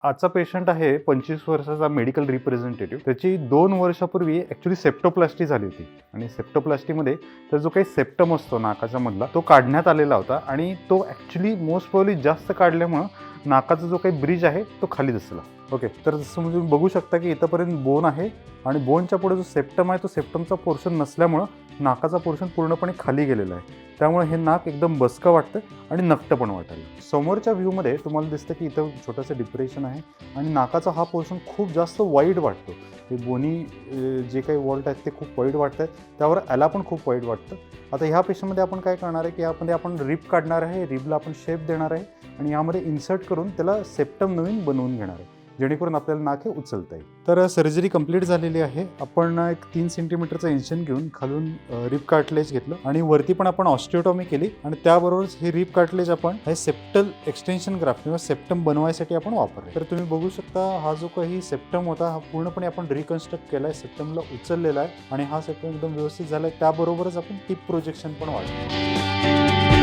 आजचा पेशंट आहे 25 वर्षाचा मेडिकल रिप्रेझेंटेटिव्ह. त्याची 2 वर्षापूर्वी ॲक्च्युअली सेप्टोप्लास्टी झाली होती आणि सेप्टोप्लास्टीमध्ये तर जो काही सेप्टम असतो नाकाच्या मधला तो काढण्यात आलेला होता आणि तो ॲक्च्युली मोस्ट प्रोबॅबली जास्त काढल्यामुळं नाकाचा जो काही ब्रिज आहे तो खाली दिसला. ओके, तर जसं म्हणजे तुम्ही बघू शकता की इथंपर्यंत बोन आहे आणि बोनच्या पुढे जो सेप्टम आहे तो सेप्टमचा पोर्शन नसल्यामुळं नाकाचा पोर्शन पूर्णपणे खाली गेलेला आहे. त्यामुळे हे नाक एकदम बसकं वाटतं आणि नकटं पण वाटायला. समोरच्या व्ह्यूमध्ये तुम्हाला दिसतं की इथं छोटंसं डिप्रेशन आहे आणि नाकाचा हा पोर्शन खूप जास्त वाईड वाटतो. ते बोनी जे काही वॉल्ट आहेत ते खूप वाईड वाटत आहेत, त्यावर याला पण खूप वाईड वाटतं. आता ह्या पेशंटमध्ये आपण काय करणार आहे की यामध्ये आपण रिब काढणार आहे, रिबला आपण शेप देणार आहे आणि यामध्ये इन्सर्ट करून त्याला सेप्टम नवीन बनवून घेणार आहे, जेणेकरून आपल्याला नाक हे उचलता येईल. तर सर्जरी कंप्लीट झालेली आहे. आपण एक 3 सेंटीमीटरचं इंजेक्शन घेऊन खालून रिब कार्टिलेज घेतलं आणि वरती पण आपण ऑस्टिओटॉमी केली आणि त्याबरोबरच हे रिब कार्टिलेज आपण हे सेप्टल एक्सटेन्शन ग्राफ्ट किंवा सेप्टम बनवायसाठी आपण वापरले. तर तुम्ही बघू शकता हा जो काही सेप्टम होता हा पूर्णपणे आपण रिकन्स्ट्रक्ट केला आहे, सेप्टमला उचललेला आहे आणि हा सेप्टम एकदम व्यवस्थित झाला आहे. त्याबरोबरच आपण टिप प्रोजेक्शन पण वाढवलं.